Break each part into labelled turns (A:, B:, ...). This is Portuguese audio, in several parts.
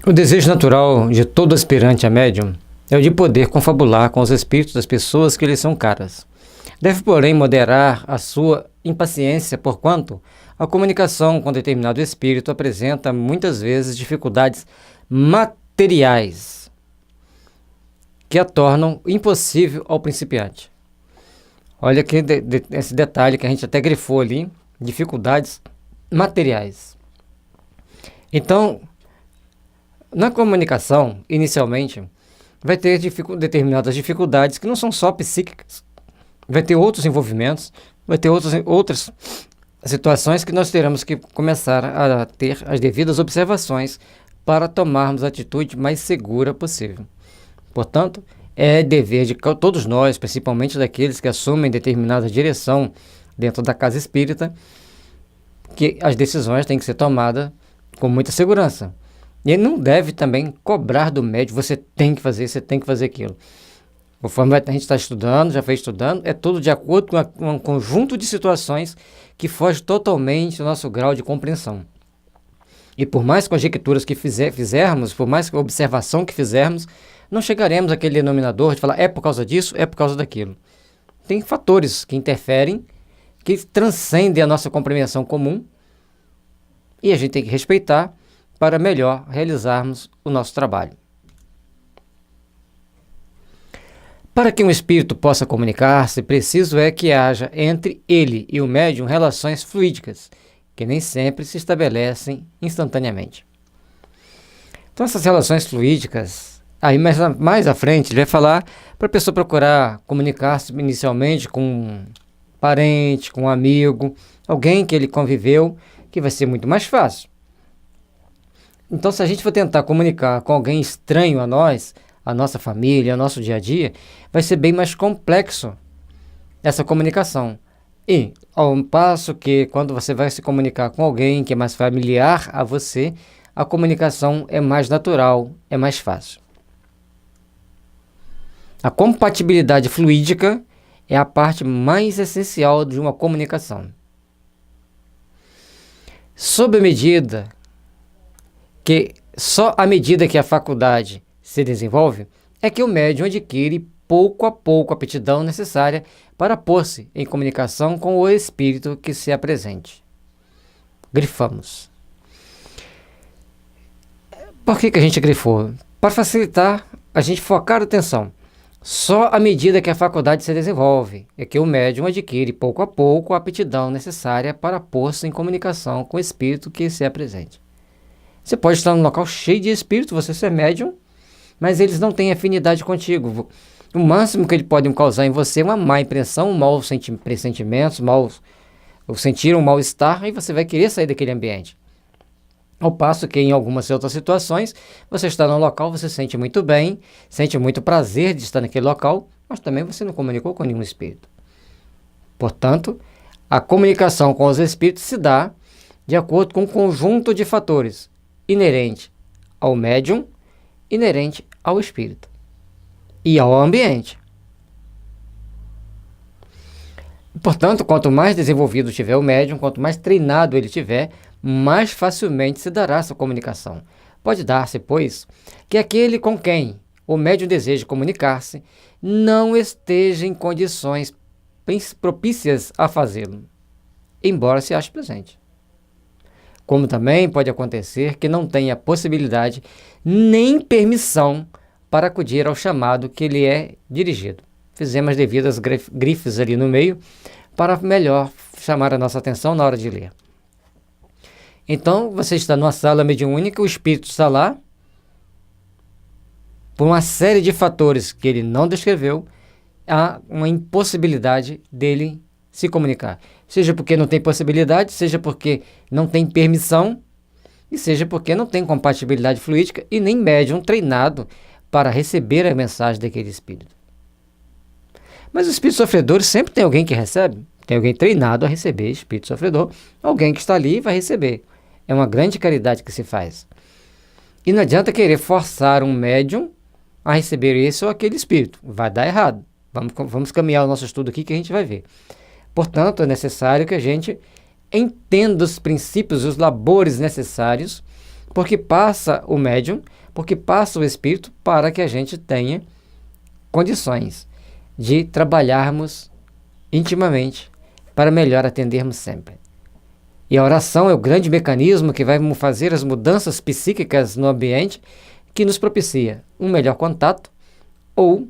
A: O desejo natural de todo aspirante a médium é o de poder confabular com os espíritos das pessoas que lhe são caras. Deve, porém, moderar a sua impaciência, porquanto a comunicação com determinado espírito apresenta muitas vezes dificuldades materiais que a tornam impossível ao principiante. Olha aqui esse detalhe que a gente até grifou ali, dificuldades materiais. Então, na comunicação, inicialmente, vai ter determinadas dificuldades que não são só psíquicas. Vai ter outros envolvimentos, vai ter outras situações que nós teremos que começar a ter as devidas observações para tomarmos a atitude mais segura possível. Portanto, é dever de todos nós, principalmente daqueles que assumem determinada direção dentro da casa espírita, que as decisões têm que ser tomadas com muita segurança. E ele não deve também cobrar do médium, você tem que fazer aquilo. Conforme a gente está estudando, já foi estudando, é tudo de acordo com um conjunto de situações que foge totalmente do nosso grau de compreensão. E por mais conjecturas que fizermos, por mais observação que fizermos, não chegaremos àquele denominador de falar é por causa disso, é por causa daquilo. Tem fatores que interferem, que transcendem a nossa compreensão comum, e a gente tem que respeitar para melhor realizarmos o nosso trabalho. Para que um espírito possa comunicar-se, preciso é que haja entre ele e o médium relações fluídicas, que nem sempre se estabelecem instantaneamente. Então, essas relações fluídicas, aí mais à frente, ele vai falar para a pessoa procurar comunicar-se inicialmente com um parente, com um amigo, alguém que ele conviveu, que vai ser muito mais fácil. Então, se a gente for tentar comunicar com alguém estranho a nós, a nossa família, o nosso dia a dia, vai ser bem mais complexo essa comunicação. E, ao passo que, quando você vai se comunicar com alguém que é mais familiar a você, a comunicação é mais natural, é mais fácil. A compatibilidade fluídica é a parte mais essencial de uma comunicação. Sob a medida que só à medida que a faculdade se desenvolve, é que o médium adquire pouco a pouco a aptidão necessária para pôr-se em comunicação com o espírito que se apresente. Grifamos. Por que a gente grifou? Para facilitar a gente focar a atenção. Só à medida que a faculdade se desenvolve, é que o médium adquire pouco a pouco a aptidão necessária para pôr-se em comunicação com o espírito que se apresente. Você pode estar num local cheio de espíritos, você ser médium, mas eles não têm afinidade contigo. O máximo que eles podem causar em você é uma má impressão, um mau pressentimento, sentir um mal-estar, e você vai querer sair daquele ambiente. Ao passo que em algumas outras situações, você está num local, você sente muito bem, sente muito prazer de estar naquele local, mas também você não comunicou com nenhum espírito. Portanto, a comunicação com os espíritos se dá de acordo com um conjunto de fatores inerente ao médium, inerente ao espírito e ao ambiente. Portanto, quanto mais desenvolvido tiver o médium, quanto mais treinado ele tiver, mais facilmente se dará essa comunicação. Pode dar-se, pois, que aquele com quem o médium deseja comunicar-se não esteja em condições propícias a fazê-lo, embora se ache presente. Como também pode acontecer que não tenha possibilidade nem permissão para acudir ao chamado que lhe é dirigido. Fizemos as devidas grifes ali no meio para melhor chamar a nossa atenção na hora de ler. Então, você está numa sala mediúnica, o espírito está lá, por uma série de fatores que ele não descreveu, há uma impossibilidade dele se comunicar. Seja porque não tem possibilidade, seja porque não tem permissão, e seja porque não tem compatibilidade fluídica e nem médium treinado para receber a mensagem daquele espírito. Mas o espírito sofredor sempre tem alguém que recebe, tem alguém treinado a receber espírito sofredor, alguém que está ali e vai receber. É uma grande caridade que se faz. E não adianta querer forçar um médium a receber esse ou aquele espírito. Vai dar errado. Vamos caminhar o nosso estudo aqui que a gente vai ver. Portanto, é necessário que a gente entenda os princípios e os labores necessários porque passa o médium, porque passa o espírito, para que a gente tenha condições de trabalharmos intimamente para melhor atendermos sempre. E a oração é o grande mecanismo que vai fazer as mudanças psíquicas no ambiente, que nos propicia um melhor contato ou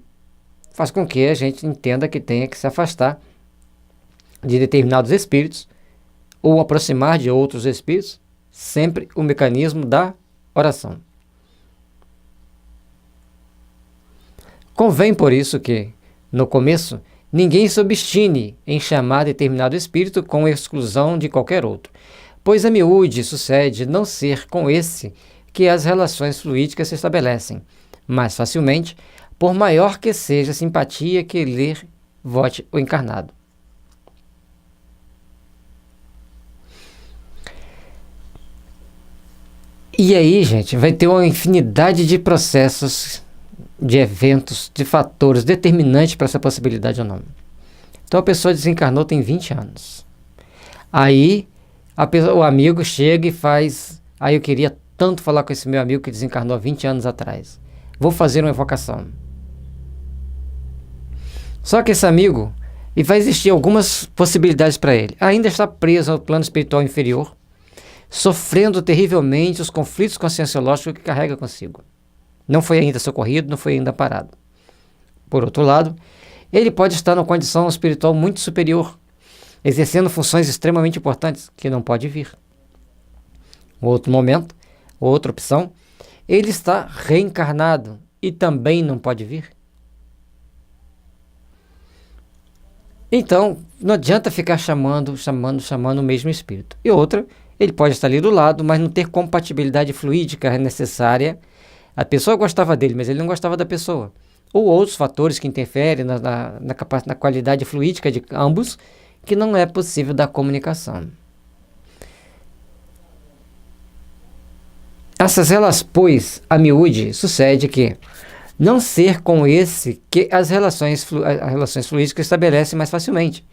A: faz com que a gente entenda que tenha que se afastar de determinados espíritos ou aproximar de outros espíritos, sempre o mecanismo da oração. Convém, por isso, que, no começo, ninguém se obstine em chamar determinado espírito com exclusão de qualquer outro, pois a miúde sucede não ser com esse que as relações fluídicas se estabelecem mais facilmente, por maior que seja a simpatia que lhe vote o encarnado. E aí, gente, vai ter uma infinidade de processos, de eventos, de fatores determinantes para essa possibilidade ou não. Então a pessoa desencarnou, tem 20 anos. Aí o amigo chega e faz: eu queria tanto falar com esse meu amigo que desencarnou há 20 anos atrás. Vou fazer uma evocação. Só que esse amigo, e vai existir algumas possibilidades para ele, ainda está preso ao plano espiritual inferior, sofrendo terrivelmente os conflitos conscienciológicos que carrega consigo. Não foi ainda socorrido, não foi ainda parado. Por outro lado, ele pode estar numa condição espiritual muito superior, exercendo funções extremamente importantes, que não pode vir. Outro momento, outra opção, ele está reencarnado e também não pode vir. Então, não adianta ficar chamando o mesmo espírito. E outra, ele pode estar ali do lado, mas não ter compatibilidade fluídica necessária. A pessoa gostava dele, mas ele não gostava da pessoa. Ou outros fatores que interferem na qualidade fluídica de ambos, que não é possível da comunicação. Essas relações, pois, a miúde, sucede que não ser com esse que as relações fluídicas estabelecem mais facilmente,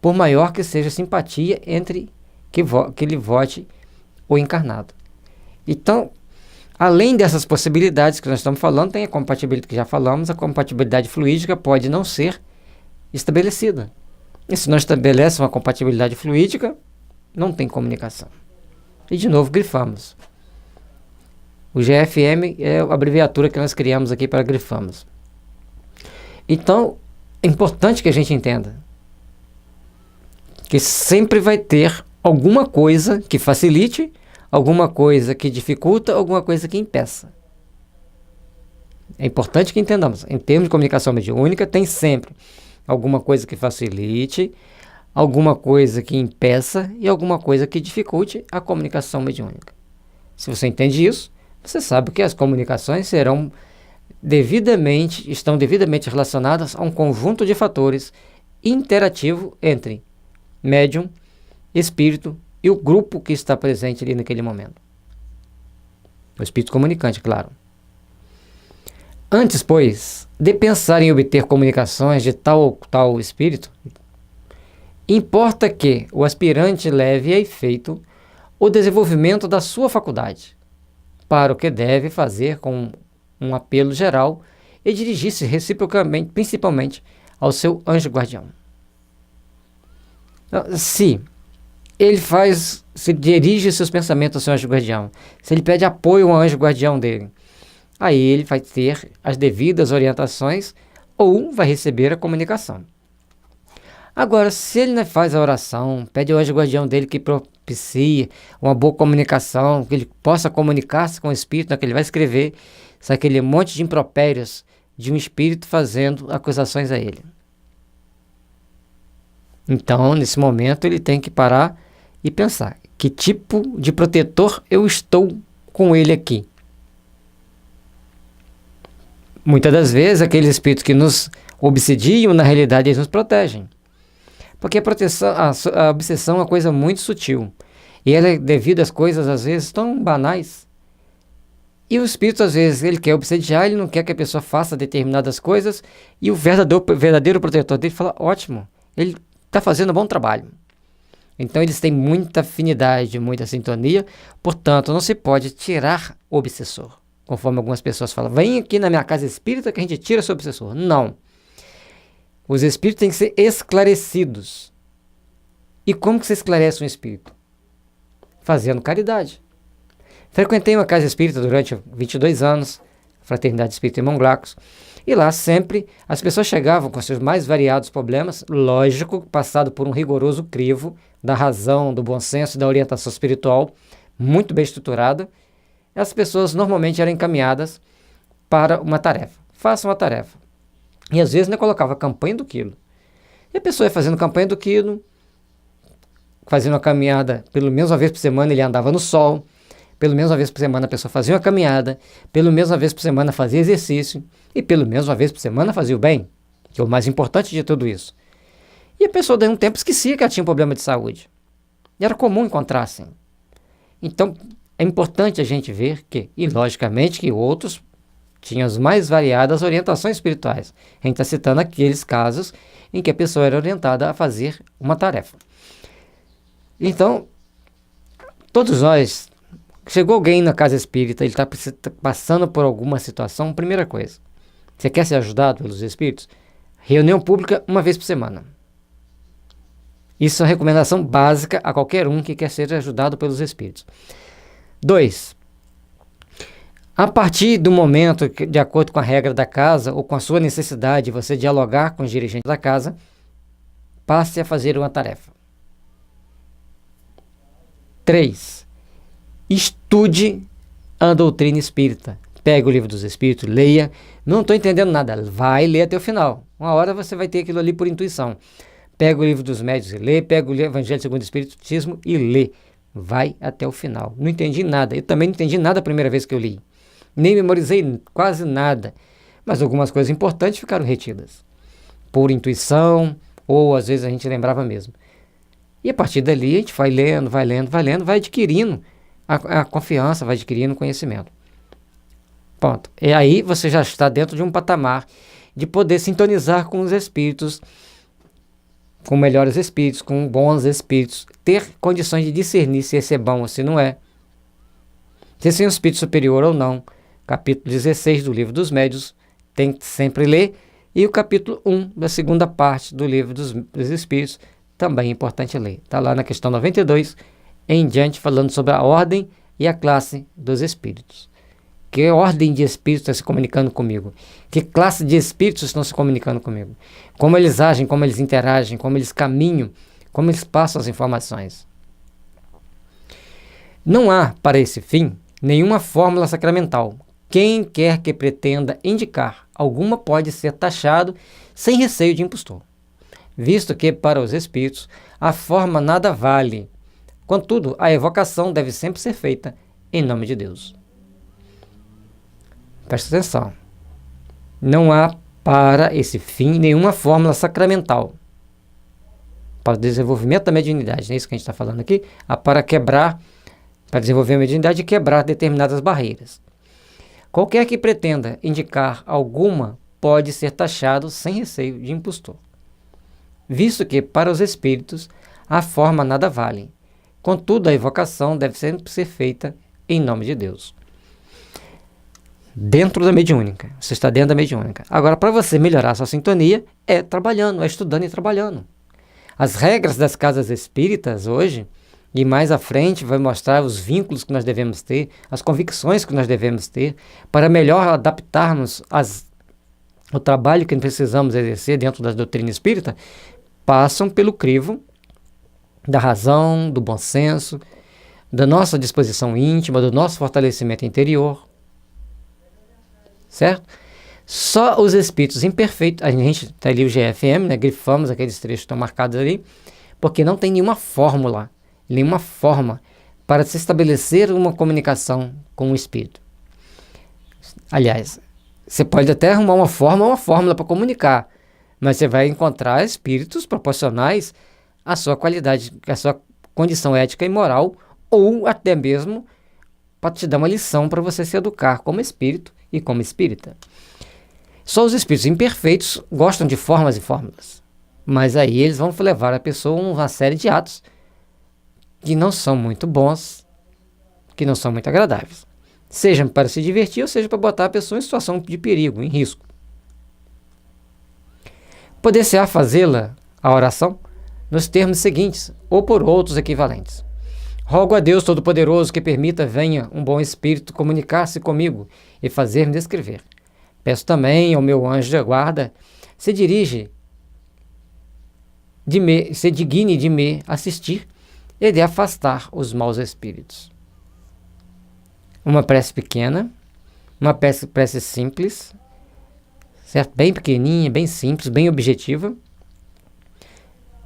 A: por maior que seja a simpatia entre que lhe vote o encarnado. Então, além dessas possibilidades que nós estamos falando, tem a compatibilidade que já falamos, a compatibilidade fluídica pode não ser estabelecida. E se não estabelece uma compatibilidade fluídica, não tem comunicação. E de novo grifamos. O GFM é a abreviatura que nós criamos aqui para grifamos. Então, é importante que a gente entenda que sempre vai ter alguma coisa que facilite, alguma coisa que dificulta, alguma coisa que impeça. É importante que entendamos. Em termos de comunicação mediúnica, tem sempre alguma coisa que facilite, alguma coisa que impeça e alguma coisa que dificulte a comunicação mediúnica. Se você entende isso, você sabe que as comunicações estão devidamente relacionadas a um conjunto de fatores interativo entre médium, espírito e o grupo que está presente ali naquele momento. O espírito comunicante, claro. Antes, pois, de pensar em obter comunicações de tal ou tal espírito, importa que o aspirante leve a efeito o desenvolvimento da sua faculdade, para o que deve fazer com um apelo geral e dirigir-se reciprocamente, principalmente, ao seu anjo guardião. Se dirige seus pensamentos ao seu anjo guardião, se ele pede apoio ao anjo guardião dele, aí ele vai ter as devidas orientações ou vai receber a comunicação. Agora, se ele não faz a oração, pede ao anjo guardião dele que propicie uma boa comunicação, que ele possa comunicar-se com o espírito, que ele vai escrever, sabe, aquele monte de impropérios de um espírito fazendo acusações a ele. Então, nesse momento, ele tem que parar e pensar: que tipo de protetor eu estou com ele aqui? Muitas das vezes, aqueles espíritos que nos obsediam, na realidade, eles nos protegem. Porque a obsessão é uma coisa muito sutil. E ela é devido às coisas, às vezes, tão banais. E o espírito, às vezes, ele quer obsediar, ele não quer que a pessoa faça determinadas coisas. E o verdadeiro protetor dele fala: ótimo, ele está fazendo um bom trabalho. Então eles têm muita afinidade, muita sintonia, portanto não se pode tirar o obsessor. Conforme algumas pessoas falam, vem aqui na minha casa espírita que a gente tira seu obsessor. Não. Os espíritos têm que ser esclarecidos. E como que se esclarece um espírito? Fazendo caridade. Frequentei uma casa espírita durante 22 anos, Fraternidade Espírita Irmão Glaucus, e lá sempre as pessoas chegavam com seus mais variados problemas, lógico, passado por um rigoroso crivo da razão, do bom senso e da orientação espiritual, muito bem estruturada. As pessoas normalmente eram encaminhadas para uma tarefa. Faça uma tarefa. E às vezes colocava a campanha do quilo. E a pessoa ia fazendo campanha do quilo, fazendo uma caminhada, pelo menos uma vez por semana ele andava no sol, pelo menos uma vez por semana a pessoa fazia uma caminhada, pelo menos uma vez por semana fazia exercício, e pelo menos uma vez por semana fazia o bem, que é o mais importante de tudo isso. E a pessoa, daí um tempo, esquecia que ela tinha um problema de saúde. E era comum encontrar assim. Então, é importante a gente ver que, e logicamente que outros tinham as mais variadas orientações espirituais. A gente está citando aqueles casos em que a pessoa era orientada a fazer uma tarefa. Então, todos nós, chegou alguém na casa espírita, ele está passando por alguma situação, primeira coisa, você quer ser ajudado pelos espíritos? Reunião pública uma vez por semana. Isso é uma recomendação básica a qualquer um que quer ser ajudado pelos espíritos. 2. A partir do momento que, de acordo com a regra da casa ou com a sua necessidade de você dialogar com os dirigentes da casa, passe a fazer uma tarefa. 3. Estude a doutrina espírita. Pega o livro dos espíritos, leia. Não estou entendendo nada. Vai ler até o final. Uma hora você vai ter aquilo ali por intuição. Pega o livro dos médiuns e lê. Pega o Evangelho segundo o Espiritismo e lê. Vai até o final. Não entendi nada. Eu também não entendi nada a primeira vez que eu li. Nem memorizei quase nada. Mas algumas coisas importantes ficaram retidas. Por intuição, ou às vezes a gente lembrava mesmo. E a partir dali a gente vai lendo, vai adquirindo a confiança, vai adquirindo conhecimento. Ponto. E aí você já está dentro de um patamar de poder sintonizar com os espíritos, com melhores espíritos, com bons espíritos, ter condições de discernir se esse é bom ou se não é. Se esse é um espírito superior ou não. Capítulo 16 do Livro dos Médiuns, tem que sempre ler. E o capítulo 1 da segunda parte do Livro dos Espíritos, também é importante ler. Está lá na questão 92, em diante, falando sobre a ordem e a classe dos espíritos. Que ordem de espíritos está se comunicando comigo? Que classe de espíritos estão se comunicando comigo? Como eles agem, como eles interagem, como eles caminham, como eles passam as informações. Não há, para esse fim, nenhuma fórmula sacramental. Quem quer que pretenda indicar alguma pode ser taxado sem receio de impostor, visto que, para os espíritos, a forma nada vale. Contudo, a evocação deve sempre ser feita em nome de Deus. Presta atenção. Não há, para esse fim, nenhuma fórmula sacramental para o desenvolvimento da mediunidade. Não é isso que a gente está falando aqui? Para desenvolver a mediunidade e quebrar determinadas barreiras. Qualquer que pretenda indicar alguma pode ser taxado sem receio de impostor, visto que, para os espíritos, a forma nada vale. Contudo, a evocação deve sempre ser feita em nome de Deus. Dentro da mediúnica. Você está dentro da mediúnica. Agora, para você melhorar a sua sintonia, é trabalhando, é estudando e trabalhando. As regras das casas espíritas hoje, e mais à frente, vai mostrar os vínculos que nós devemos ter, as convicções que nós devemos ter, para melhor adaptarmos o trabalho que precisamos exercer dentro da doutrina espírita, passam pelo crivo da razão, do bom senso, da nossa disposição íntima, do nosso fortalecimento interior. Certo? Só os espíritos imperfeitos, a gente está ali o GFM, né, grifamos aqueles trechos que estão marcados ali, porque não tem nenhuma fórmula, nenhuma forma para se estabelecer uma comunicação com o espírito. Aliás, você pode até arrumar uma fórmula para comunicar, mas você vai encontrar espíritos proporcionais à sua qualidade, à sua condição ética e moral, ou até mesmo para te dar uma lição para você se educar como espírito e como espírita. Só os espíritos imperfeitos gostam de formas e fórmulas, mas aí eles vão levar a pessoa a uma série de atos que não são muito bons, que não são muito agradáveis. Seja para se divertir ou seja para botar a pessoa em situação de perigo, em risco. Poder-se-á fazê-la, a oração, nos termos seguintes, ou por outros equivalentes. Rogo a Deus Todo-Poderoso que permita venha um bom espírito comunicar-se comigo e fazer-me descrever. Peço também ao meu anjo de guarda se digne de me assistir e de afastar os maus espíritos. Uma prece pequena, uma prece simples, certo? Bem pequenininha, bem simples, bem objetiva.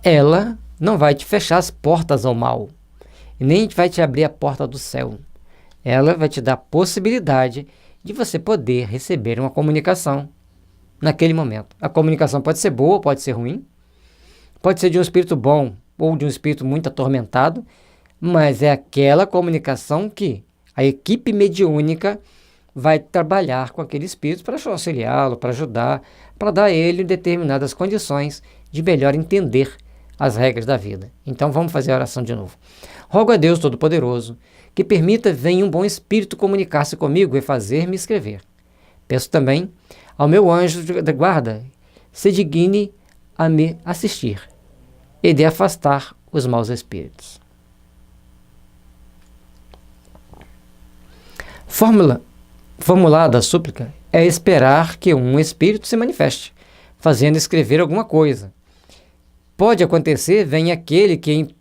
A: Ela não vai te fechar as portas ao mal, nem vai te abrir a porta do céu. Ela vai te dar a possibilidade de você poder receber uma comunicação naquele momento. A comunicação pode ser boa, pode ser ruim, pode ser de um espírito bom ou de um espírito muito atormentado, mas é aquela comunicação que a equipe mediúnica vai trabalhar com aquele espírito para auxiliá-lo, para ajudar, para dar a ele determinadas condições de melhor entender as regras da vida. Então vamos fazer a oração de novo. Rogo a Deus Todo-Poderoso que permita venha um bom espírito comunicar-se comigo e fazer-me escrever. Peço também ao meu anjo de guarda se digne a me assistir e de afastar os maus espíritos. Formulada a súplica é esperar que um espírito se manifeste, fazendo escrever alguma coisa. Pode acontecer, vem aquele que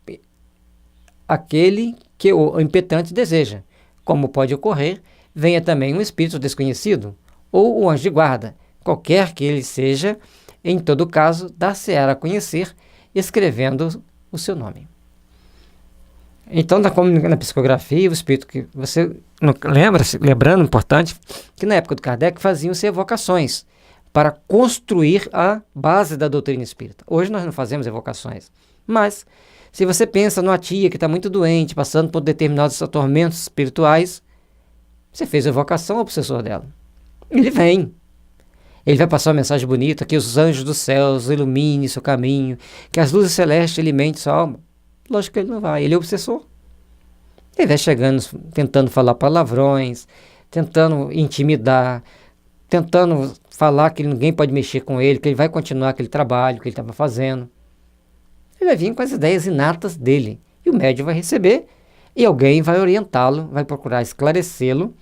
A: o impetente deseja. Como pode ocorrer, venha também um espírito desconhecido, ou o anjo de guarda, qualquer que ele seja, em todo caso, dar-se-á a conhecer, escrevendo o seu nome. Então, na psicografia, o espírito que você lembrando, importante, que na época do Kardec faziam-se evocações para construir a base da doutrina espírita. Hoje nós não fazemos evocações, mas se você pensa numa tia que está muito doente, passando por determinados atormentos espirituais, você fez a evocação ao obsessor dela. Ele vem. Ele vai passar uma mensagem bonita, que os anjos dos céus iluminem seu caminho, que as luzes celestes alimentem sua alma. Lógico que ele não vai, ele é obsessor. Ele vai chegando, tentando falar palavrões, tentando intimidar, tentando falar que ninguém pode mexer com ele, que ele vai continuar aquele trabalho que ele estava fazendo. Ele vai vir com as ideias inatas dele, e o médium vai receber, e alguém vai orientá-lo, vai procurar esclarecê-lo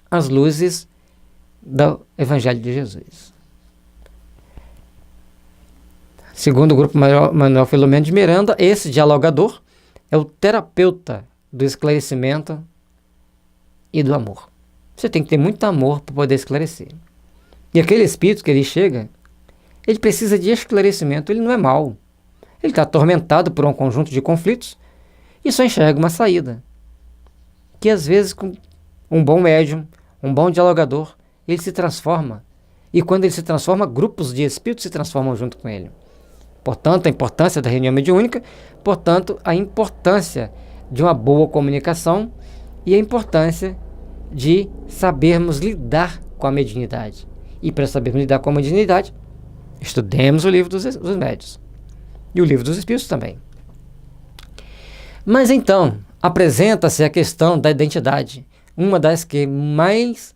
A: às luzes do Evangelho de Jesus. Segundo o grupo Manuel Filomeno de Miranda, esse dialogador é o terapeuta do esclarecimento e do amor. Você tem que ter muito amor para poder esclarecer. E aquele espírito que ele chega, ele precisa de esclarecimento, ele não é mau. Ele está atormentado por um conjunto de conflitos e só enxerga uma saída. Que às vezes com um bom médium, um bom dialogador, ele se transforma. E quando ele se transforma, grupos de espíritos se transformam junto com ele. Portanto, a importância da reunião mediúnica, portanto, a importância de uma boa comunicação e a importância de sabermos lidar com a mediunidade. E para sabermos lidar com a mediunidade, estudemos o livro dos médiuns e o livro dos espíritos também. Mas então, apresenta-se a questão da identidade, uma das que mais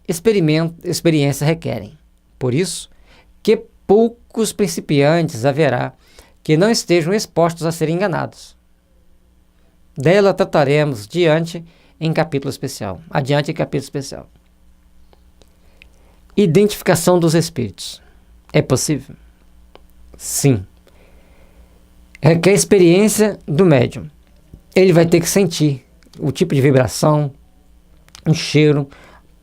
A: experiência requerem. Por isso, que poucos principiantes haverá que não estejam expostos a serem enganados. Dela trataremos adiante em capítulo especial. Identificação dos espíritos. É possível? Sim. Requer experiência do médium. Ele vai ter que sentir o tipo de vibração, um cheiro,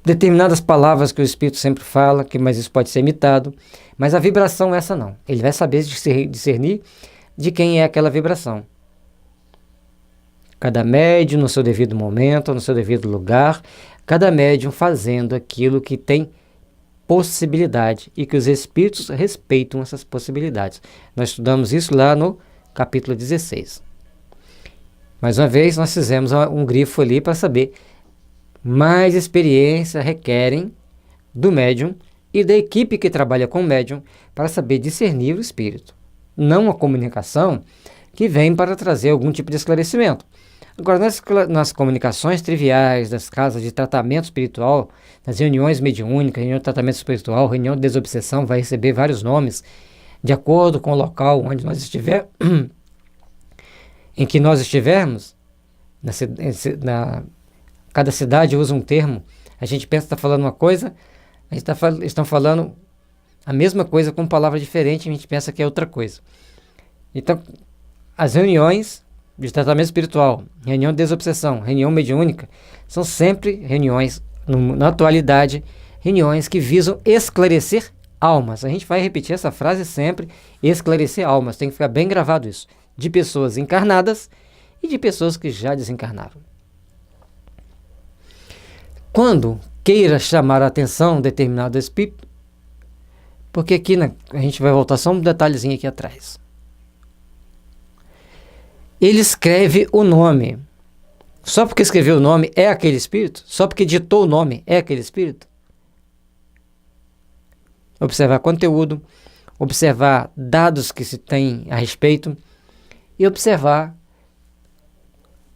A: determinadas palavras que o espírito sempre fala, mas isso pode ser imitado, mas a vibração essa não. Ele vai saber discernir de quem é aquela vibração. Cada médium no seu devido momento, no seu devido lugar, cada médium fazendo aquilo que tem possibilidade e que os espíritos respeitam essas possibilidades. Nós estudamos isso lá no capítulo 16. Mais uma vez, nós fizemos um grifo ali para saber mais experiência requerem do médium e da equipe que trabalha com o médium para saber discernir o espírito. Não a comunicação que vêm para trazer algum tipo de esclarecimento. Agora, nas comunicações triviais, das casas de tratamento espiritual, nas reuniões mediúnicas, reunião de tratamento espiritual, reunião de desobsessão, vai receber vários nomes, de acordo com o local onde nós estivermos, em que nós estivermos, cada cidade usa um termo, a gente pensa que está falando uma coisa, estão falando a mesma coisa com palavra diferente, a gente pensa que é outra coisa. Então, as reuniões de tratamento espiritual, reunião de desobsessão, reunião mediúnica, são sempre reuniões, na atualidade, reuniões que visam esclarecer almas. A gente vai repetir essa frase sempre, esclarecer almas, tem que ficar bem gravado isso, de pessoas encarnadas e de pessoas que já desencarnaram. Quando queira chamar a atenção determinado espírito, porque aqui a gente vai voltar só um detalhezinho aqui atrás. Ele escreve o nome. Só porque escreveu o nome é aquele espírito? Só porque ditou o nome é aquele espírito? Observar conteúdo, observar dados que se tem a respeito e observar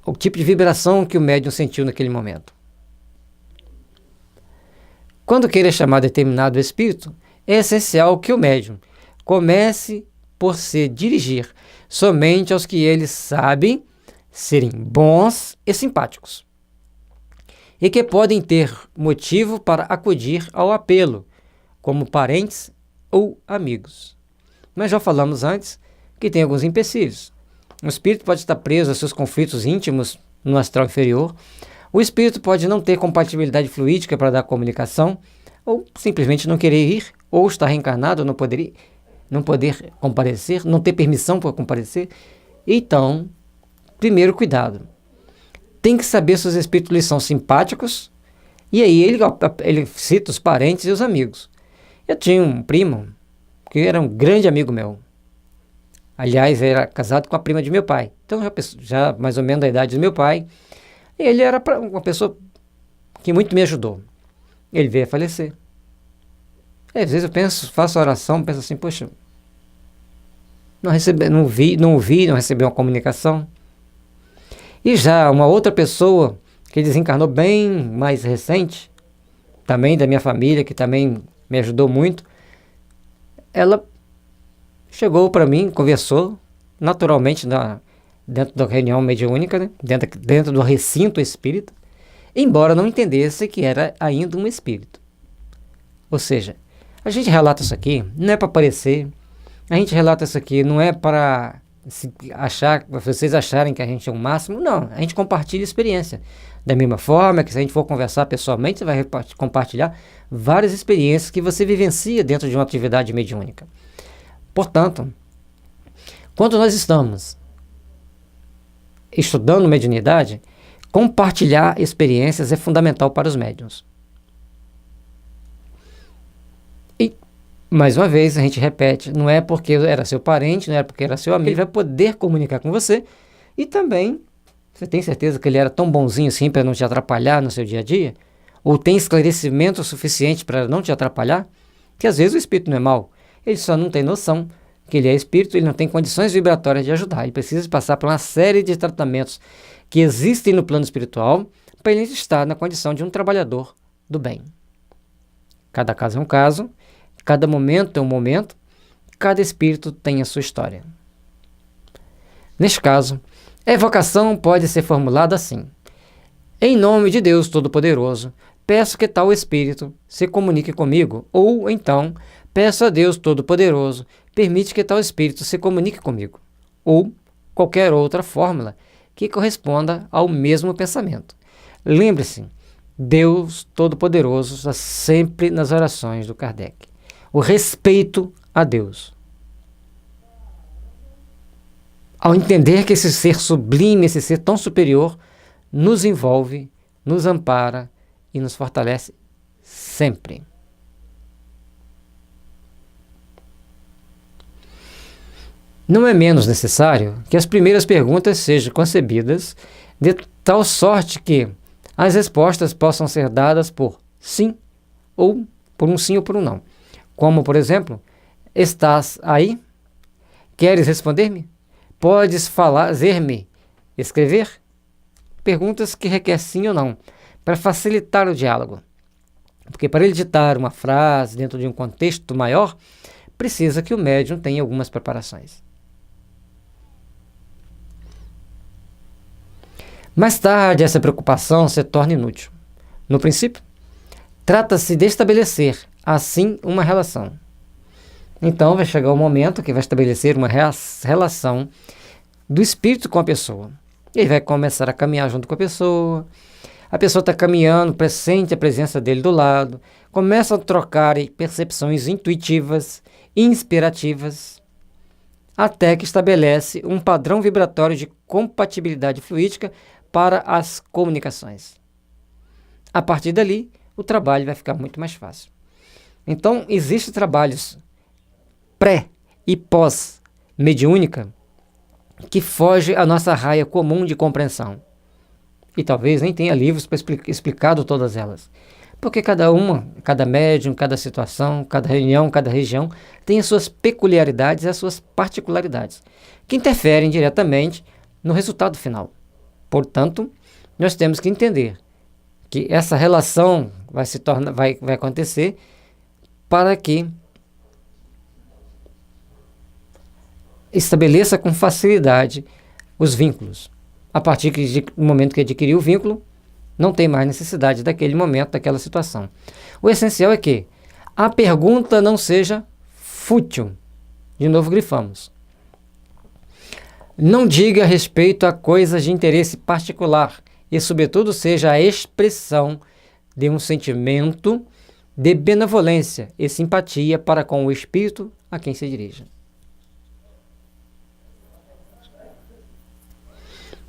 A: o tipo de vibração que o médium sentiu naquele momento. Quando queira chamar determinado espírito, é essencial que o médium comece por se dirigir somente aos que eles sabem serem bons e simpáticos, e que podem ter motivo para acudir ao apelo, como parentes ou amigos. Nós já falamos antes que tem alguns empecilhos. O espírito pode estar preso a seus conflitos íntimos no astral inferior, o espírito pode não ter compatibilidade fluídica para dar comunicação, ou simplesmente não querer ir, ou estar reencarnado, não poder comparecer, não ter permissão para comparecer. Então, primeiro cuidado. Tem que saber se os espíritos lhes são simpáticos, e aí ele cita os parentes e os amigos. Eu tinha um primo que era um grande amigo meu. Aliás, era casado com a prima de meu pai. Então, já mais ou menos da idade do meu pai. E ele era uma pessoa que muito me ajudou. Ele veio a falecer. Às vezes eu faço oração, penso assim, poxa, não recebi uma comunicação. E já uma outra pessoa que desencarnou bem mais recente, também da minha família, que também me ajudou muito, ela chegou para mim, conversou naturalmente dentro da reunião mediúnica, né? dentro do recinto espírita, embora não entendesse que era ainda um espírito. Ou seja, a gente relata isso aqui, não é para aparecer, a gente relata isso aqui, não é para vocês acharem que a gente é o máximo, não, a gente compartilha experiência. Da mesma forma que se a gente for conversar pessoalmente, você vai compartilhar várias experiências que você vivencia dentro de uma atividade mediúnica. Portanto, quando nós estamos estudando mediunidade, compartilhar experiências é fundamental para os médiuns. E, mais uma vez, a gente repete, não é porque era seu parente, não é porque era seu amigo, ele vai poder comunicar com você e também, você tem certeza que ele era tão bonzinho assim para não te atrapalhar no seu dia a dia? Ou tem esclarecimento suficiente para não te atrapalhar? Que às vezes o espírito não é mau, ele só não tem noção que ele é espírito, ele não tem condições vibratórias de ajudar, ele precisa passar por uma série de tratamentos que existem no plano espiritual para ele estar na condição de um trabalhador do bem. Cada caso é um caso, cada momento é um momento, cada espírito tem a sua história. Neste caso, a evocação pode ser formulada assim: em nome de Deus Todo-Poderoso, peço que tal espírito se comunique comigo, ou então, peço a Deus Todo-Poderoso, permite que tal espírito se comunique comigo, ou qualquer outra fórmula que corresponda ao mesmo pensamento. Lembre-se, Deus Todo-Poderoso está sempre nas orações do Kardec. O respeito a Deus. Ao entender que esse ser sublime, esse ser tão superior, nos envolve, nos ampara e nos fortalece sempre. Não é menos necessário que as primeiras perguntas sejam concebidas de tal sorte que as respostas possam ser dadas por sim ou por um não. Como, por exemplo, estás aí? Queres responder-me? Podes fazer-me escrever? Perguntas que requer sim ou não, para facilitar o diálogo. Porque para ele ditar uma frase dentro de um contexto maior, precisa que o médium tenha algumas preparações. Mais tarde, essa preocupação se torna inútil. No princípio, trata-se de estabelecer, assim, uma relação. Então, vai chegar o momento que vai estabelecer uma relação do espírito com a pessoa. Ele vai começar a caminhar junto com a pessoa está caminhando, sente a presença dele do lado, começa a trocar percepções intuitivas, inspirativas, até que estabelece um padrão vibratório de compatibilidade fluídica para as comunicações. A partir dali, o trabalho vai ficar muito mais fácil. Então, existem trabalhos pré e pós-mediúnica que fogem à nossa raia comum de compreensão. E talvez nem tenha livros para explicado todas elas. Porque cada médium, cada situação, cada reunião, cada região tem as suas peculiaridades e as suas particularidades, que interferem diretamente no resultado final. Portanto, nós temos que entender que essa relação vai acontecer para que estabeleça com facilidade os vínculos. A partir do momento que adquiriu o vínculo, não tem mais necessidade daquele momento, daquela situação. O essencial é que a pergunta não seja fútil. De novo grifamos. Não diga respeito a coisas de interesse particular e, sobretudo, seja a expressão de um sentimento de benevolência e simpatia para com o espírito a quem se dirige.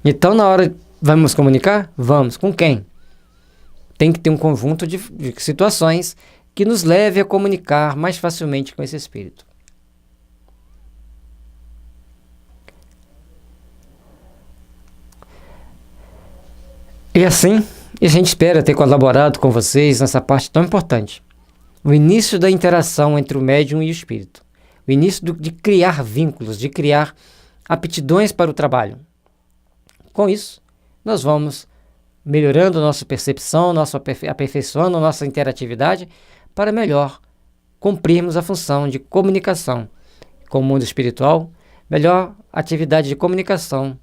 A: Então, na hora, vamos comunicar? Vamos. Com quem? Tem que ter um conjunto de situações que nos leve a comunicar mais facilmente com esse espírito. E assim, a gente espera ter colaborado com vocês nessa parte tão importante. O início da interação entre o médium e o espírito. O início de criar vínculos, de criar aptidões para o trabalho. Com isso, nós vamos melhorando nossa percepção, aperfeiçoando nossa interatividade para melhor cumprirmos a função de comunicação com o mundo espiritual, melhor atividade de comunicação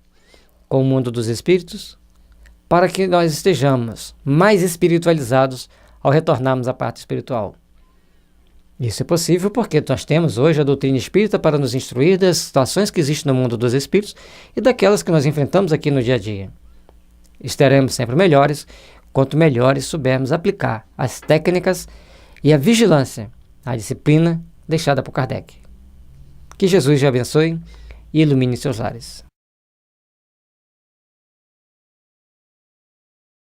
A: com o mundo dos espíritos, para que nós estejamos mais espiritualizados ao retornarmos à parte espiritual. Isso é possível porque nós temos hoje a doutrina espírita para nos instruir das situações que existem no mundo dos espíritos e daquelas que nós enfrentamos aqui no dia a dia. Estaremos sempre melhores, quanto melhores soubermos aplicar as técnicas e a vigilância, a disciplina deixada por Kardec. Que Jesus te abençoe e ilumine seus lares.